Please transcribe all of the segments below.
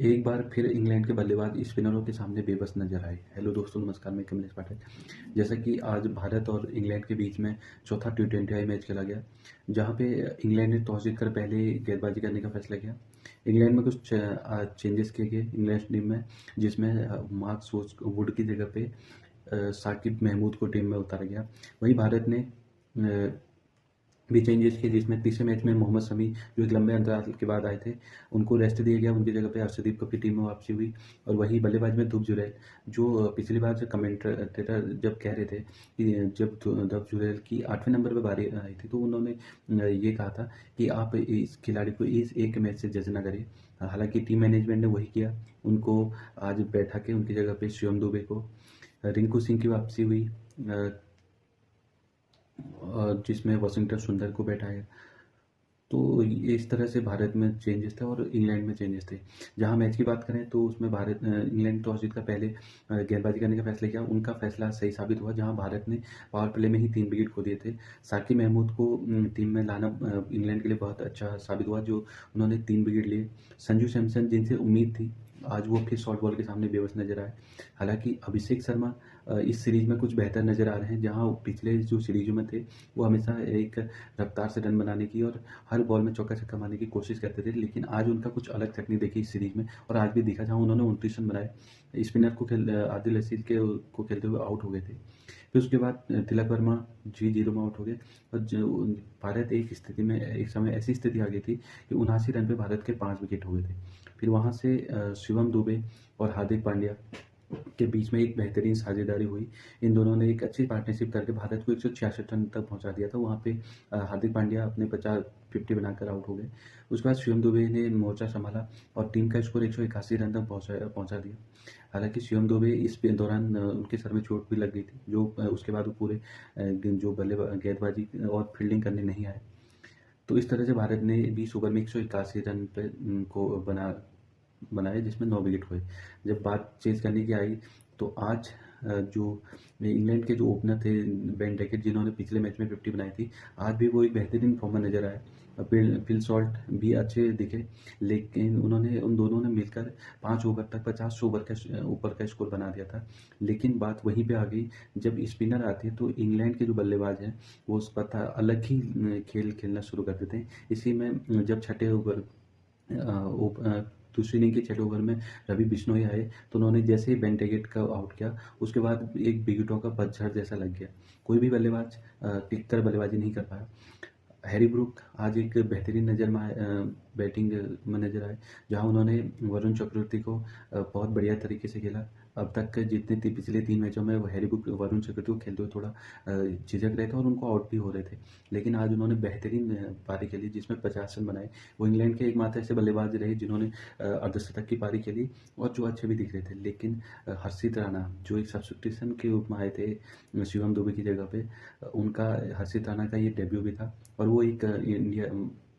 एक बार फिर इंग्लैंड के बल्लेबाज स्पिनरों के सामने बेबस नजर आए। हेलो दोस्तों, नमस्कार। मैं कमलेश पाठक। जैसा कि आज भारत और इंग्लैंड के बीच में चौथा टी20 मैच खेला गया, जहां पे इंग्लैंड ने टॉस जीतकर पहले गेंदबाजी करने का फैसला किया। इंग्लैंड में कुछ चेंजेस किए गए इंग्लैंड टीम में, जिसमें मार्क वुड की जगह पे साकिब महमूद को टीम में उतारा गया। वहीं भारत ने भी चेंजेस किए, जिसमें तीसरे मैच में मोहम्मद शमी, जो एक लंबे अंतराल के बाद आए थे, उनको रेस्ट दिया गया। उनकी जगह पे अर्शदीप कप की टीम में वापसी हुई। और वही बल्लेबाज में ध्रुव जुरैल, जो पिछली बार से कमेंटेटर जब कह रहे थे कि जब ध्रुव जुरैल की 8वें नंबर पर बारी आई थी, तो उन्होंने ये कहा था कि आप इस खिलाड़ी को इस एक मैच से जज ना करें। हालांकि टीम मैनेजमेंट ने वही किया, उनको आज बैठा के उनकी जगह पे शिवम दुबे को, रिंकू सिंह की वापसी हुई, और जिसमें वॉशिंगटन सुंदर को बैठाया। तो ये इस तरह से भारत में चेंजेस थे और इंग्लैंड में चेंजेस थे। जहां मैच की बात करें तो उसमें इंग्लैंड टॉस जीतकर पहले गेंदबाजी करने का फैसला किया। उनका फैसला सही साबित हुआ, जहां भारत ने पावर प्ले में ही 3 विकेट खो दिए थे। साकिब महमूद को टीम में लाना इंग्लैंड के लिए बहुत अच्छा साबित हुआ, जो उन्होंने 3 विकेट लिए। संजू सैमसन, जिनसे उम्मीद थी, आज वो फिर शॉर्ट बॉल के सामने बेबस नजर आए। हालांकि अभिषेक शर्मा इस सीरीज में कुछ बेहतर नजर आ रहे हैं। जहां पिछले जो सीरीजों में थे, वो हमेशा एक रफ्तार से रन बनाने की और हर बॉल में चौका छक्का मारने की कोशिश करते थे, लेकिन आज उनका कुछ अलग टेक्निक देखी इस सीरीज में, और आज भी दिखा, जहां उन्होंने 29 रन बनाए। स्पिनर को आदिल रशीद को खेलते हुए आउट हो गए थे। फिर उसके बाद तिलक वर्मा G0 में आउट हो गए। और जो भारत एक समय ऐसी स्थिति आ गई थी कि 79 रन पे भारत के 5 विकेट हो गए थे। फिर वहां से शिवम दुबे और हार्दिक पांड्या के बीच में एक बेहतरीन साझेदारी हुई। इन दोनों ने एक अच्छी पार्टनरशिप करके भारत को 166 रन तक पहुंचा दिया था। वहाँ पे हार्दिक पांड्या अपने 50 बनाकर आउट हो गए। उसके बाद शिवम दुबे ने मोर्चा संभाला और टीम का स्कोर 181 रन तक पहुंचा दिया। हालांकि शिवम दुबे इस दौरान उनके सर में चोट भी लग गई थी, जो उसके बाद वो पूरे जो गेंदबाजी और फील्डिंग करने नहीं आए। तो इस तरह से भारत ने 20 ओवर में 181 रन पे को बनाए, जिसमें 9 विकेट हुए। जब बात चेज करने की आई, तो आज जो इंग्लैंड के जो ओपनर थे बेन डेकेट, जिन्होंने पिछले मैच में 50 बनाई थी, आज भी वो एक बेहतरीन फॉर्म में नजर आए। फिल सॉल्ट भी अच्छे दिखे, लेकिन उन दोनों ने मिलकर 5 ओवर तक 50 ओवर का ऊपर का स्कोर बना दिया था। लेकिन बात वहीं पे आ गई, जब स्पिनर आते हैं तो इंग्लैंड के जो बल्लेबाज हैं वो उस पता अलग ही खेल खेलना शुरू कर देते हैं। इसी में जब छठे ओवर दूसरी इनिंग के छठे ओवर में रवि बिश्नोई आए, तो उन्होंने जैसे ही बेन टेकेट का आउट किया, उसके बाद एक विकेटों का पतझड़ जैसा लग गया। कोई भी बल्लेबाज टिक कर बल्लेबाजी नहीं कर पाया। हैरी ब्रूक आज एक बेहतरीन बैटिंग में नजर आए, जहां उन्होंने वरुण चक्रवर्ती को बहुत बढ़िया तरीके से खेला। अब तक के जितने पिछले 3 मैचों में वो हैरी ब्रूक वरुण चक्रवर्ती को खेलते हुए थोड़ा झिझक रहे थे और उनको आउट भी हो रहे थे, लेकिन आज उन्होंने बेहतरीन पारी खेली, जिसमें 50 रन बनाए। वो इंग्लैंड के एकमात्र ऐसे बल्लेबाज रहे जिन्होंने अर्धशतक की पारी खेली और जो अच्छे भी दिख रहे थे। लेकिन हर्षित राणा, जो एक सब्स्टिट्यूशन के रूप में आए थे शिवम दुबे की जगह पे, उनका हर्षित राणा का ये डेब्यू भी था। और वो एक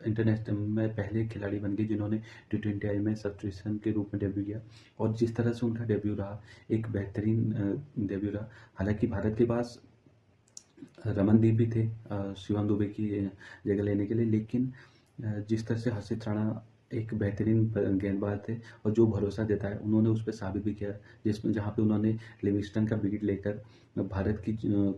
इंटरनेशनल में पहले खिलाड़ी बन गए जिन्होंने T20 में सब्स्टिट्यूशन के रूप में डेब्यू किया। और जिस तरह से उनका डेब्यू रहा, एक बेहतरीन डेब्यू रहा। हालांकि भारत के पास रमनदीप भी थे शिवम दुबे की जगह लेने के लिए, लेकिन जिस तरह से हर्षित राणा एक बेहतरीन गेंदबाज थे और जो भरोसा देता है, उन्होंने उस पर साबित भी किया, जिसमें जहाँ पे उन्होंने लिविंगस्टन का विकेट लेकर भारत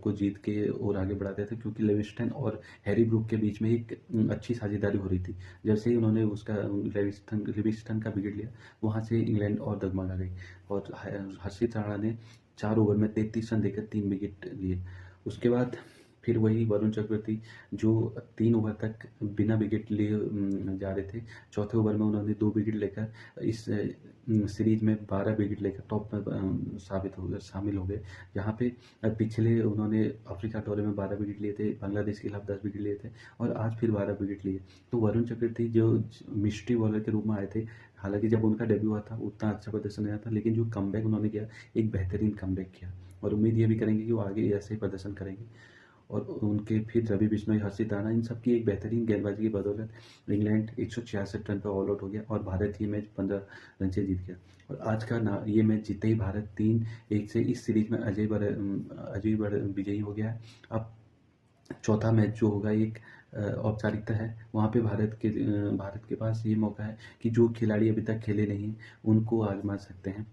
को जीत के और आगे बढ़ाते थे, क्योंकि लिविंगस्टन और हैरी ब्रूक के बीच में एक अच्छी साझेदारी हो रही थी। जैसे ही उन्होंने उसका लिविंगस्टन का विकेट लिया, वहाँ से इंग्लैंड और डगमगा गई। और हर्षित राणा ने 4 ओवर में 33 रन देकर 3 विकेट लिए। उसके बाद फिर वही वरुण चक्रवर्ती, जो 3 ओवर तक बिना विकेट लिए जा रहे थे। चौथे ओवर में उन्होंने 2 विकेट लेकर इस सीरीज में 12 विकेट लेकर टॉप में शामिल हो गए। जहाँ पे पिछले उन्होंने अफ्रीका दौरे में 12 विकेट लिए थे, बांग्लादेश के खिलाफ 10 विकेट लिए थे, और आज फिर 12 विकेट लिए। तो वरुण चक्रवर्ती जो मिस्ट्री बॉलर के रूप में आए थे, हालांकि जब उनका डेब्यू हुआ था उतना अच्छा प्रदर्शन नहीं था, लेकिन जो कमबैक उन्होंने किया, एक बेहतरीन कमबैक किया। और उम्मीद ये भी करेंगे कि वो आगे ऐसे ही प्रदर्शन करेंगे। और उनके फिर रवि बिश्नोई, हर्षित राणा, इन सबकी एक बेहतरीन गेंदबाजी की बदौलत इंग्लैंड 166 रन पर ऑल आउट हो गया और भारत ये मैच 15 रन से जीत गया। और आज का ये मैच जीतते ही भारत 3-1 से इस सीरीज में अजय बर विजयी हो गया है। अब चौथा मैच जो होगा, एक औपचारिकता है, वहाँ पे भारत के पास ये मौका है कि जो खिलाड़ी अभी तक खेले नहीं हैं, उनको आज़मा सकते हैं।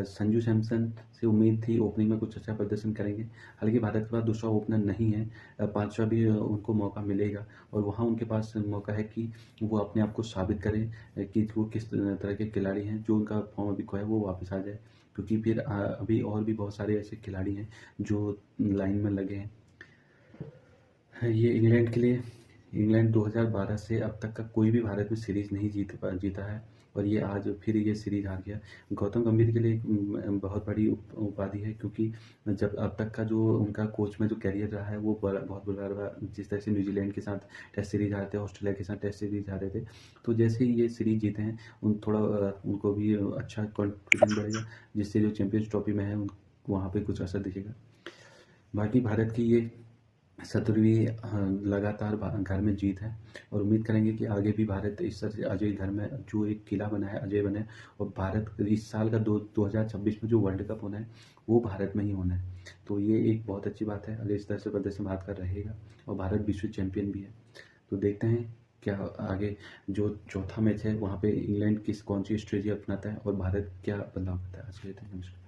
संजू सैमसन से उम्मीद थी ओपनिंग में कुछ अच्छा प्रदर्शन करेंगे, हालाँकि भारत के पास दूसरा ओपनर नहीं है, पाँचवा भी उनको मौका मिलेगा और वहाँ उनके पास मौका है कि वो अपने आप को साबित करें कि वो किस तरह के खिलाड़ी हैं, जो उनका फॉर्म अभी खोया है वो वापस आ जाए। क्योंकि फिर अभी और भी बहुत सारे ऐसे खिलाड़ी हैं जो लाइन में लगे हैं। ये इंग्लैंड के लिए, इंग्लैंड 2012 से अब तक का कोई भी भारत में सीरीज़ नहीं जीता है और ये आज फिर ये सीरीज़ हार गया। गौतम गंभीर के लिए बहुत बड़ी उपाधि है, क्योंकि जब अब तक का जो उनका कोच में जो करियर रहा है वो बहुत बुरा रहा। जिस तरह से न्यूजीलैंड के साथ टेस्ट सीरीज़ हारे थे, ऑस्ट्रेलिया के साथ टेस्ट सीरीज़ हारे थे, तो जैसे ही ये सीरीज़ जीते हैं थोड़ा उनको भी अच्छा कॉन्फिडेंस बढ़ेगा, जिससे जो चैंपियंस ट्रॉफी में है वहाँ पे कुछ असर दिखेगा। बाकी भारत की ये 17वीं लगातार घर में जीत है और उम्मीद करेंगे कि आगे भी भारत इस तरह से अजय घर में जो एक किला बना है अजय बने और भारत इस साल का 2026 में जो वर्ल्ड कप होना है वो भारत में ही होना है। तो ये एक बहुत अच्छी बात है अगर इस तरह से प्रदर्शन भारत का रहेगा और भारत विश्व चैंपियन भी है। तो देखते हैं क्या आगे जो चौथा मैच है वहाँ पे इंग्लैंड कौन सी स्ट्रेटजी अपनाता है और भारत क्या बदलाव करता है। आज के लिए नमस्कार।